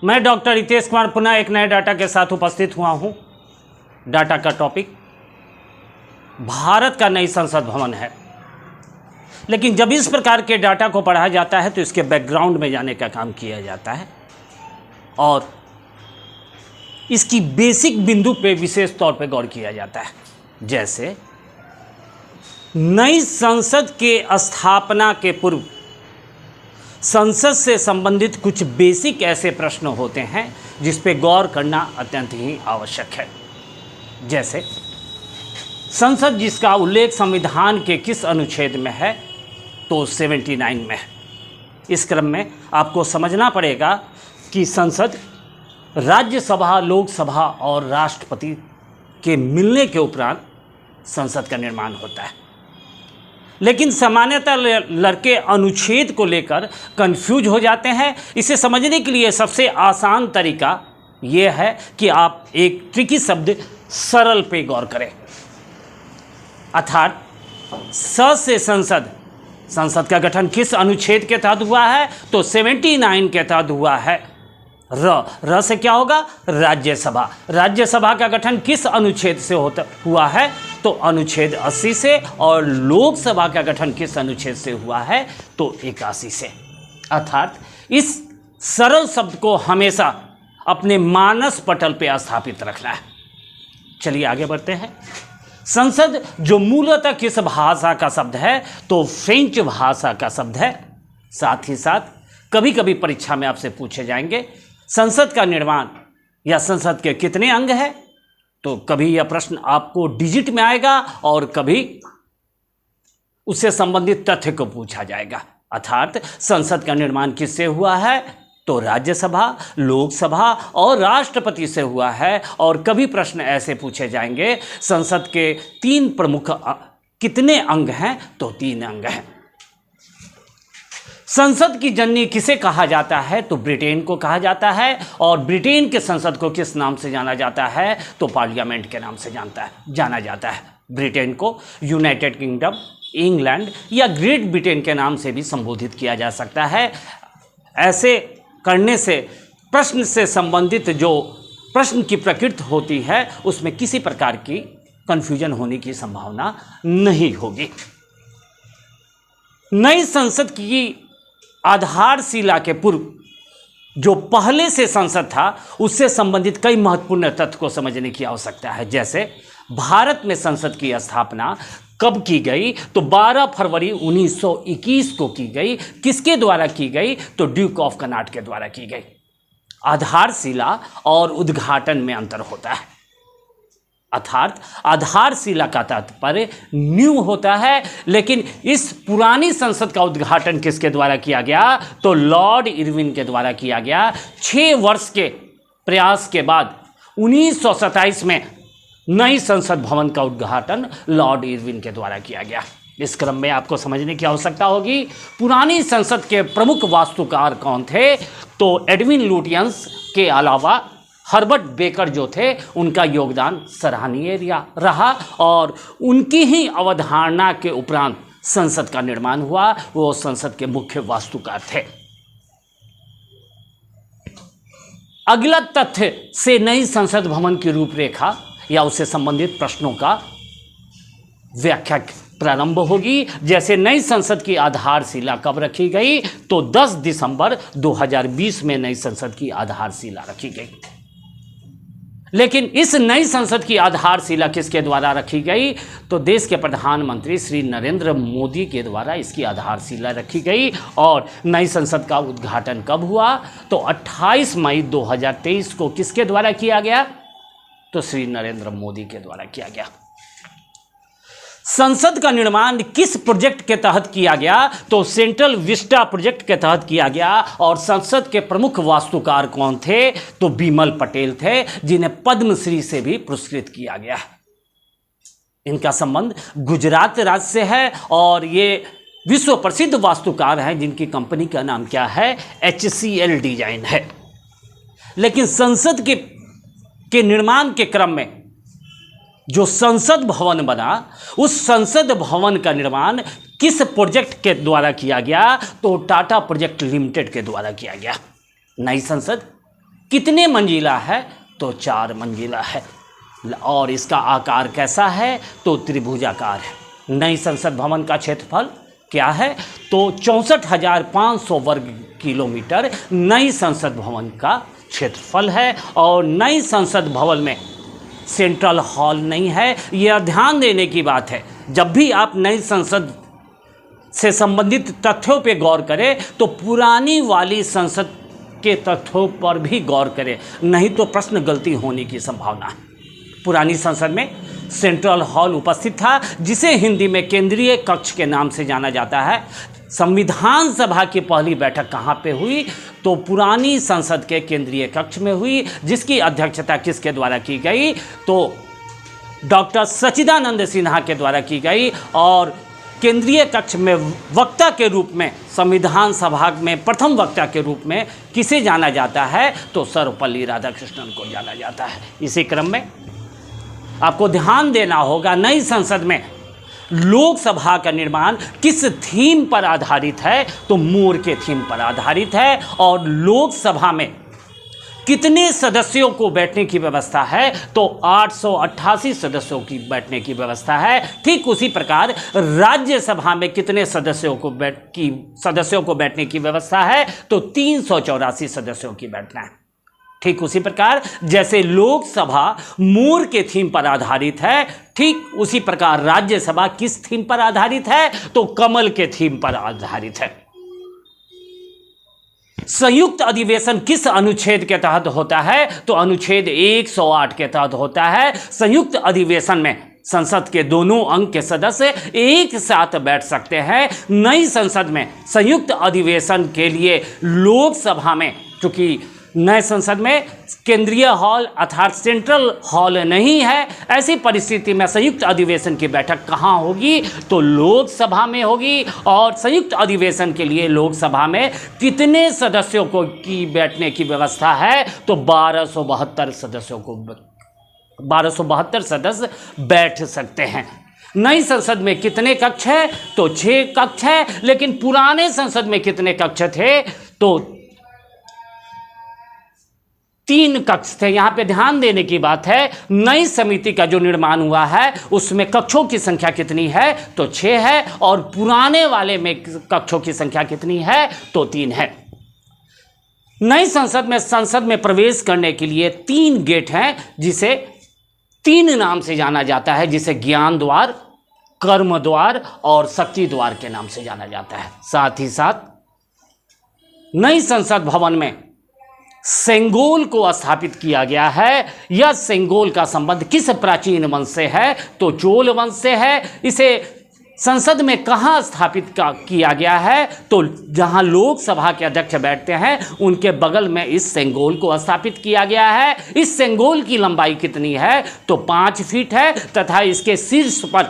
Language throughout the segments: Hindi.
मैं डॉक्टर रितेश कुमार पुनः एक नए डाटा के साथ उपस्थित हुआ हूं। डाटा का टॉपिक भारत का नई संसद भवन है। लेकिन जब इस प्रकार के डाटा को पढ़ा जाता है तो इसके बैकग्राउंड में जाने का काम किया जाता है और इसकी बेसिक बिंदु पे विशेष तौर पे गौर किया जाता है। जैसे नई संसद के स्थापना के पूर्व संसद से संबंधित कुछ बेसिक ऐसे प्रश्न होते हैं जिस पे गौर करना अत्यंत ही आवश्यक है। जैसे संसद जिसका उल्लेख संविधान के किस अनुच्छेद में है, तो 79 में है। इस क्रम में आपको समझना पड़ेगा कि संसद राज्यसभा, लोकसभा और राष्ट्रपति के मिलने के उपरांत संसद का निर्माण होता है। लेकिन सामान्यतः लड़के अनुच्छेद को लेकर कंफ्यूज हो जाते हैं। इसे समझने के लिए सबसे आसान तरीका यह है कि आप एक ट्रिकी शब्द सरल पे गौर करें। अर्थात स से संसद, संसद का गठन किस अनुच्छेद के तहत हुआ है, तो 79 के तहत हुआ है। र से क्या होगा, राज्यसभा। राज्यसभा का गठन किस अनुच्छेद से हुआ है, तो अनुच्छेद 80 से। और लोकसभा का गठन किस अनुच्छेद से हुआ है, तो 81 से। अर्थात इस सरल शब्द को हमेशा अपने मानस पटल पे स्थापित रखना है। चलिए आगे बढ़ते हैं। संसद जो मूलतः किस भाषा का शब्द है, तो फ्रेंच भाषा का शब्द है। साथ ही साथ कभी कभी परीक्षा में आपसे पूछे जाएंगे संसद का निर्माण या संसद के कितने अंग हैं, तो कभी यह प्रश्न आपको डिजिट में आएगा और कभी उससे संबंधित तथ्य को पूछा जाएगा। अर्थात संसद का निर्माण किससे हुआ है, तो राज्यसभा, लोकसभा और राष्ट्रपति से हुआ है। और कभी प्रश्न ऐसे पूछे जाएंगे संसद के 3 प्रमुख कितने अंग हैं, तो 3 अंग हैं। संसद की जननी किसे कहा जाता है, तो ब्रिटेन को कहा जाता है। और ब्रिटेन के संसद को किस नाम से जाना जाता है, तो पार्लियामेंट के नाम से जाना जाता है। ब्रिटेन को यूनाइटेड किंगडम, इंग्लैंड या ग्रेट ब्रिटेन के नाम से भी संबोधित किया जा सकता है। ऐसे करने से प्रश्न से संबंधित जो प्रश्न की प्रकृति होती है उसमें किसी प्रकार की कंफ्यूजन होने की संभावना नहीं होगी। नई संसद की आधारशिला के पूर्व जो पहले से संसद था उससे संबंधित कई महत्वपूर्ण तथ्य को समझने की आवश्यकता है। जैसे भारत में संसद की स्थापना कब की गई, तो 12 फरवरी 1921 को की गई। किसके द्वारा की गई, तो ड्यूक ऑफ कनॉट के द्वारा की गई। आधारशिला और उद्घाटन में अंतर होता है। अर्थात आधारशिला का तात्पर्य न्यू होता है, लेकिन इस पुरानी संसद का उद्घाटन किसके द्वारा किया गया, तो लॉर्ड इरविन के द्वारा किया गया। 6 वर्ष के प्रयास के बाद 1927 में नई संसद भवन का उद्घाटन लॉर्ड इरविन के द्वारा किया गया। इस क्रम में आपको समझने की आवश्यकता होगी पुरानी संसद के प्रमुख वास्तुकार कौन थे, तो एडविन लुटियंस के अलावा हर्बर्ट बेकर जो थे उनका योगदान सराहनीय रहा और उनकी ही अवधारणा के उपरांत संसद का निर्माण हुआ। वो संसद के मुख्य वास्तुकार थे। अगला तथ्य से नई संसद भवन की रूपरेखा या उससे संबंधित प्रश्नों का व्याख्या प्रारंभ होगी। जैसे नई संसद की आधारशिला कब रखी गई, तो 10 दिसंबर 2020 में नई संसद की आधारशिला रखी गई। लेकिन इस नई संसद की आधारशिला किसके द्वारा रखी गई, तो देश के प्रधानमंत्री श्री नरेंद्र मोदी के द्वारा इसकी आधारशिला रखी गई। और नई संसद का उद्घाटन कब हुआ, तो 28 मई 2023 को किसके द्वारा किया गया, तो श्री नरेंद्र मोदी के द्वारा किया गया। संसद का निर्माण किस प्रोजेक्ट के तहत किया गया, तो सेंट्रल विस्टा प्रोजेक्ट के तहत किया गया। और संसद के प्रमुख वास्तुकार कौन थे, तो बिमल पटेल थे, जिन्हें पद्मश्री से भी पुरस्कृत किया गया। इनका संबंध गुजरात राज्य से है और ये विश्व प्रसिद्ध वास्तुकार हैं जिनकी कंपनी का नाम क्या है, HCL डिजाइन है। लेकिन संसद के निर्माण के क्रम में जो संसद भवन बना, उस संसद भवन का निर्माण किस प्रोजेक्ट के द्वारा किया गया, तो टाटा प्रोजेक्ट लिमिटेड के द्वारा किया गया। नई संसद कितने मंजिला है? तो 4 मंजिला है। और इसका आकार कैसा है? तो त्रिभुजाकार है। नई संसद भवन का क्षेत्रफल क्या है? तो 64,500 वर्ग किलोमीटर नई संसद भवन का क्षेत्रफल है। और नई संसद भवन में सेंट्रल हॉल नहीं है। यह ध्यान देने की बात है, जब भी आप नई संसद से संबंधित तथ्यों पे गौर करें तो पुरानी वाली संसद के तथ्यों पर भी गौर करें, नहीं तो प्रश्न गलती होने की संभावना है। पुरानी संसद में सेंट्रल हॉल उपस्थित था, जिसे हिंदी में केंद्रीय कक्ष के नाम से जाना जाता है। संविधान सभा की पहली बैठक कहाँ पे हुई? तो पुरानी संसद के केंद्रीय कक्ष में हुई, जिसकी अध्यक्षता किसके द्वारा की गई? तो डॉक्टर सच्चिदानंद सिन्हा के द्वारा की गई। और केंद्रीय कक्ष में वक्ता के रूप में, संविधान सभा में प्रथम वक्ता के रूप में किसे जाना जाता है? तो सर्वपल्ली राधाकृष्णन को जाना जाता है। इसी क्रम में आपको ध्यान देना होगा, नई संसद में लोकसभा का निर्माण किस थीम पर आधारित है? तो मोर के थीम पर आधारित है। और लोकसभा में कितने सदस्यों को बैठने की व्यवस्था है? तो 888 सदस्यों की बैठने की व्यवस्था है। ठीक उसी प्रकार राज्यसभा में कितने सदस्यों को बैठने की व्यवस्था है? तो 384 सदस्यों की बैठना है। ठीक उसी प्रकार जैसे लोकसभा मोर के थीम पर आधारित है, ठीक उसी प्रकार राज्यसभा किस थीम पर आधारित है? तो कमल के थीम पर आधारित है। संयुक्त अधिवेशन किस अनुच्छेद के तहत होता है? तो अनुच्छेद 108 के तहत होता है। संयुक्त अधिवेशन में संसद के दोनों अंग के सदस्य एक साथ बैठ सकते हैं। नई संसद में संयुक्त अधिवेशन के लिए लोकसभा में, चूंकि नए संसद में केंद्रीय हॉल अर्थात सेंट्रल हॉल नहीं है, ऐसी परिस्थिति में संयुक्त अधिवेशन की बैठक कहाँ होगी? तो लोकसभा में होगी। और संयुक्त अधिवेशन के लिए लोकसभा में कितने सदस्यों को की बैठने की व्यवस्था है? तो 1272 सदस्य बैठ सकते हैं। नई संसद में कितने कक्ष हैं? तो 6 कक्ष हैं। लेकिन पुराने संसद में कितने कक्ष थे? तो 3 कक्ष थे। यहां पे ध्यान देने की बात है, नई समिति का जो निर्माण हुआ है उसमें कक्षों की संख्या कितनी है? तो 6 है। और पुराने वाले में कक्षों की संख्या कितनी है? तो 3 है। नई संसद में प्रवेश करने के लिए 3 गेट हैं, जिसे 3 नाम से जाना जाता है, जिसे ज्ञान द्वार, कर्म द्वार और शक्ति द्वार के नाम से जाना जाता है। साथ ही साथ नई संसद भवन में सेंगोल को स्थापित किया गया है। यह सेंगोल का संबंध किस प्राचीन वंश से है? तो चोल वंश से है। इसे संसद में कहाँ स्थापित किया गया है? तो जहाँ लोकसभा के अध्यक्ष बैठते हैं उनके बगल में इस सेंगोल को स्थापित किया गया है। इस सेंगोल की लंबाई कितनी है? तो 5 फीट है तथा इसके शीर्ष पर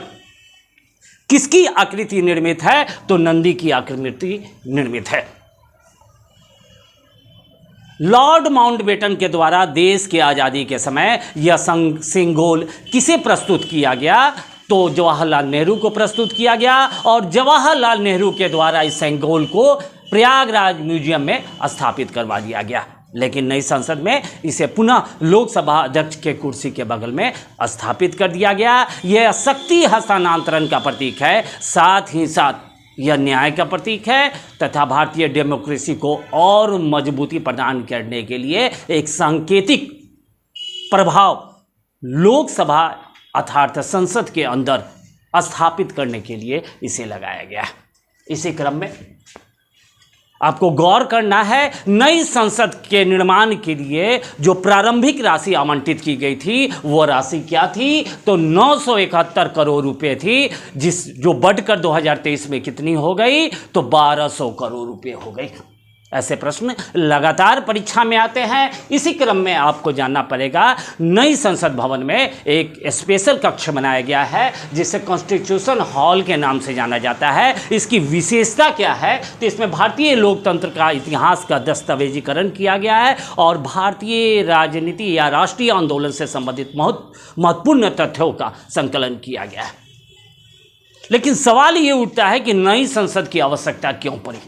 किसकी आकृति निर्मित है? तो नंदी की आकृति निर्मित है। लॉर्ड माउंटबेटन के द्वारा देश की आज़ादी के समय यह सेंगोल किसे प्रस्तुत किया गया? तो जवाहरलाल नेहरू को प्रस्तुत किया गया। और जवाहरलाल नेहरू के द्वारा इस सेंगोल को प्रयागराज म्यूजियम में स्थापित करवा दिया गया। लेकिन नई संसद में इसे पुनः लोकसभा अध्यक्ष के कुर्सी के बगल में स्थापित कर दिया गया। यह शक्ति हस्तांतरण का प्रतीक है, साथ ही साथ यह न्याय का प्रतीक है तथा भारतीय डेमोक्रेसी को और मजबूती प्रदान करने के लिए एक सांकेतिक प्रभाव लोकसभा अर्थात संसद के अंदर स्थापित करने के लिए इसे लगाया गया। इसी क्रम में आपको गौर करना है, नई संसद के निर्माण के लिए जो प्रारंभिक राशि आवंटित की गई थी वो राशि क्या थी? तो 971 करोड़ रुपए थी, जो बढ़कर 2023 में कितनी हो गई? तो 1200 करोड़ रुपए हो गई। ऐसे प्रश्न लगातार परीक्षा में आते हैं। इसी क्रम में आपको जानना पड़ेगा, नई संसद भवन में एक स्पेशल कक्ष बनाया गया है जिसे कॉन्स्टिट्यूशन हॉल के नाम से जाना जाता है। इसकी विशेषता क्या है? तो इसमें भारतीय लोकतंत्र का इतिहास का दस्तावेजीकरण किया गया है और भारतीय राजनीति या राष्ट्रीय आंदोलन से संबंधित महत्वपूर्ण तथ्यों का संकलन किया गया है। लेकिन सवाल ये उठता है कि नई संसद की आवश्यकता क्यों पड़ी?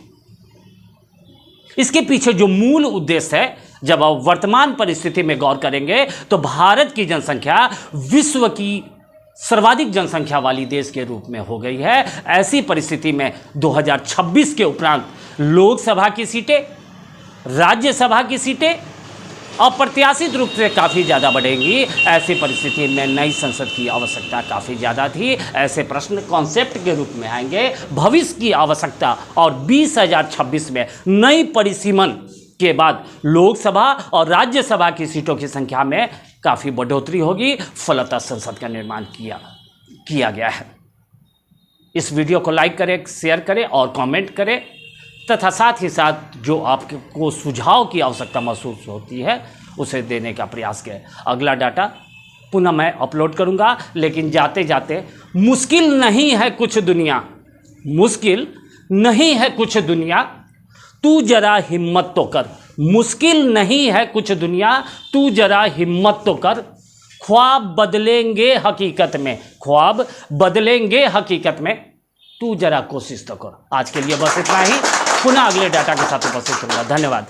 इसके पीछे जो मूल उद्देश्य है जब आप वर्तमान परिस्थिति में गौर करेंगे तो भारत की जनसंख्या विश्व की सर्वाधिक जनसंख्या वाली देश के रूप में हो गई है। ऐसी परिस्थिति में 2026 के उपरांत लोकसभा की सीटें, राज्यसभा की सीटें अप्रत्याशित रूप से काफ़ी ज़्यादा बढ़ेंगी। ऐसी परिस्थिति में नई संसद की आवश्यकता काफ़ी ज़्यादा थी। ऐसे प्रश्न कॉन्सेप्ट के रूप में आएंगे। भविष्य की आवश्यकता और 2026 में नई परिसीमन के बाद लोकसभा और राज्यसभा की सीटों की संख्या में काफ़ी बढ़ोतरी होगी। फलतः संसद का निर्माण किया गया है। इस वीडियो को लाइक करें, शेयर करें और कमेंट करें तथा साथ ही साथ जो आपको सुझाव की आवश्यकता महसूस होती है उसे देने का प्रयास करें। अगला डाटा पुनः मैं अपलोड करूंगा, लेकिन जाते जाते मुश्किल नहीं है कुछ दुनिया, मुश्किल नहीं है कुछ दुनिया, तू जरा हिम्मत तो कर। मुश्किल नहीं है कुछ दुनिया, तू जरा हिम्मत तो कर। ख्वाब बदलेंगे हकीकत में, ख्वाब बदलेंगे हकीकत में, तू जरा कोशिश तो कर। आज के लिए बस इतना ही। पुनः अगले डाटा के साथ उपस्थित होगा। धन्यवाद।